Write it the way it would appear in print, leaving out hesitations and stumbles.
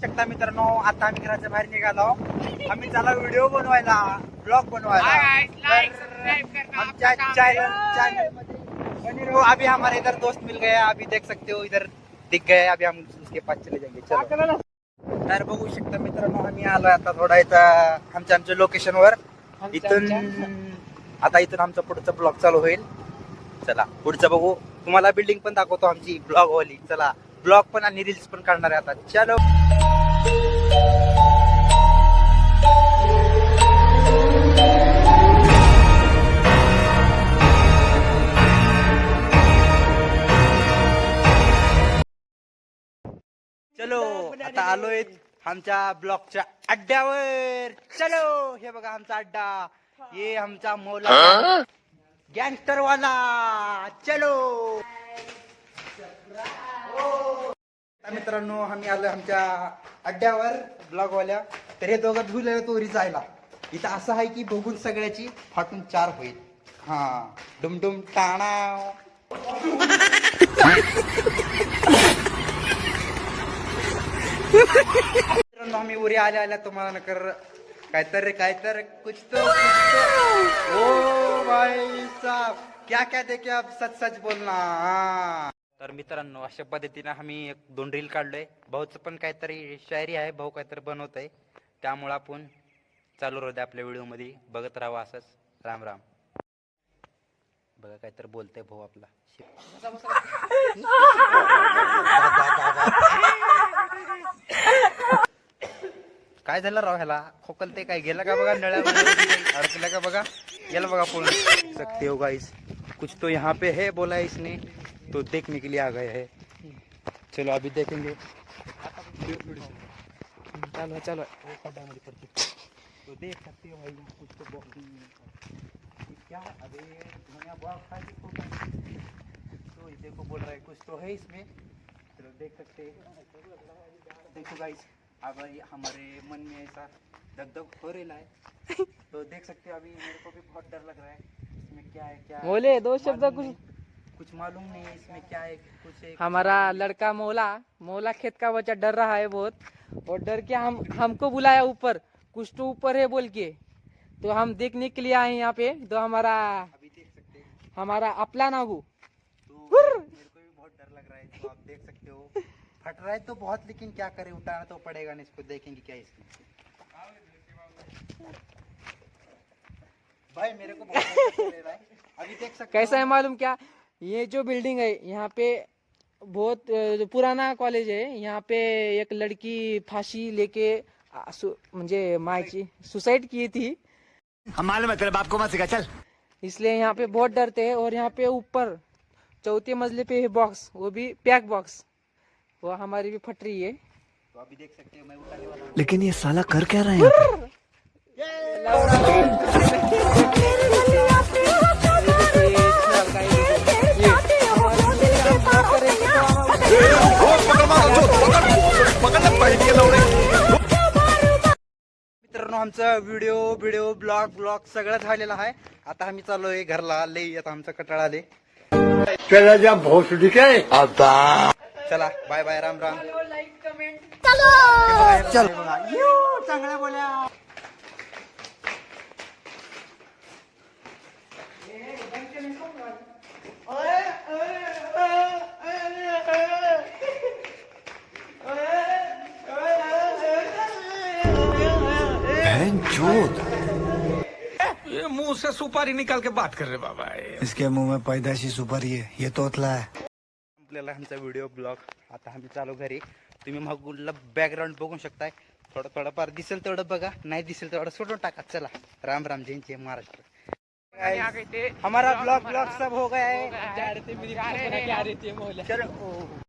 शकता मित्रांनो, आता आम्ही घराच्या बाहेर निघालो. आम्ही चला व्हिडिओ बनवायला, ब्लॉग बनवायला. आमच्या चैनल मध्ये बने रहो. अभी हमारे इधर दोस्त मिल गया, अभी देख सकते हो इधर दिख गए. अभी हम उसके पास चले जाएंगे. चलो. तर बघू शकता मित्रांनो, आम्ही आलोय आता थोडा इथं आमच्या लोकेशनवर. इथून आमचा पुढचा ब्लॉग चालू होईल. चला पुढचं बघू. तुम्हाला बिल्डिंग पण दाखवतो आमची ब्लॉग वाली. चला ब्लॉग पण आणि रील्स पण काढणार आहे आता. चलो. चलो आता आलोय आमच्या ब्लॉकच्या अड्ड्यावर. चलो हे बघा आमचा अड्डा. ये आमचा मौला गँगस्टर वाला. चलो मित्रांनो, आम्ही आलो आमच्या अड्ड्यावर ब्लॉग वाल्या. तर हे दोघं धुले तोरी जायला. इथं असं आहे की बघून सगळ्याची फाटून 4 होईल. हा डुमडुम टाणा. मित्रांनो, आम्ही उरी आल्या तुम्हाला नकर कायतर कुछ तो ओ भाई साहब क्या क्या देखे अब सच बोलना. तर मित्रांनो, अशा पद्धतीने आम्ही 2 रील काढलोय. भाऊचं पण काहीतरी शायरी आहे, भाऊ काहीतरी बनवत आहे. त्यामुळे आपण चालू राहू दे आपल्या व्हिडिओ मध्ये. बघत राहावं असंच. राम राम. बघा काहीतरी बोलतोय भाऊ आपला. काय झालं राव ह्याला? खोकलते काय? गेला का बघा नळ्या अडकला का बघा. गेला बघा पूर्ण. सकते हो गाइस, कुछ तो यहाँ पे है बोला है इसने, तो देखने के लिए आ गए हैं. चलो अभी देखेंगे. चलो तो देख सकते हो भाई कुछ तो क्या. अबे तो देखो बोल रहा है कुछ तो है इसमें. चलो देख सकते हैं. देखो गाइस, अब हमारे मन में ऐसा दगदग हो रहा है. तो देख सकते हो अभी मेरे को भी बहुत डर लग रहा है. इसमें क्या है क्या बोले 2 शब्द कुछ मालूम नहीं है इसमें क्या है. कुछ हमारा लड़का मौला खेत का बच्चा डर रहा है बहुत. और डर के हमको बुलाया ऊपर. कुछ तो ऊपर है बोल के. तो हम देखने के लिए आए यहाँ पे. तो हमारा अभी देख सकते हैं हमारा अपला नागू. तो मेरे को भी बहुत डर लग रहा है. तो आप देख सकते हो फट रहा है तो बहुत, लेकिन क्या करें, उतारना तो पड़ेगा नहीं. इसको देखेंगे क्या इसमें. भाई मेरे को बहुत डर लग रहा है. अभी देख सकते कैसा है मालूम क्या? ये जो बिल्डिंग है यहाँ पे बहुत पुराना कॉलेज है. यहाँ पे एक लड़की फांसी लेके म्हणजे मायची सुसाइड की थी. मालूम है तेरे बाप को मत सिखा. चल. इसलिए यहाँ पे बहुत डरते हैं. और यहाँ पे ऊपर 4थे मंजिले पे है बॉक्स, वो भी पैक बॉक्स. वो हमारी भी फट रही है. तो अभी देख सकते हो मैं उठाने वाला हूं. लेकिन ये साला कर क्या रहा है? मित्रांनो, आमचं व्हिडिओ ब्लॉग सगळं झालेलं आहे. आता आम्ही चाललोय घरला. लई आता आमचा कटाळा आले. चला भोसडी काय आता. चला bye bye. Ram Ram. Like comment. चल चांगल्या बोल्या. ये मुंह से सुपारी निकाल के बात कर रहे बाबा. इसके मुंह में पैदाशी सुपारी है. ये तोतला है. आपल्याला आमचा व्हिडिओ ब्लॉग. आता आम्ही चालू घरी. तुम्ही मग बॅकग्राऊंड बघू शकताय. थोडं फार दिसेल तेवढं बघा, नाही दिसेल तेवढं सोडून टाका. चला राम राम. जय जय महाराष्ट्र. हमारा ब्लॉग सब हो गया है. चलो.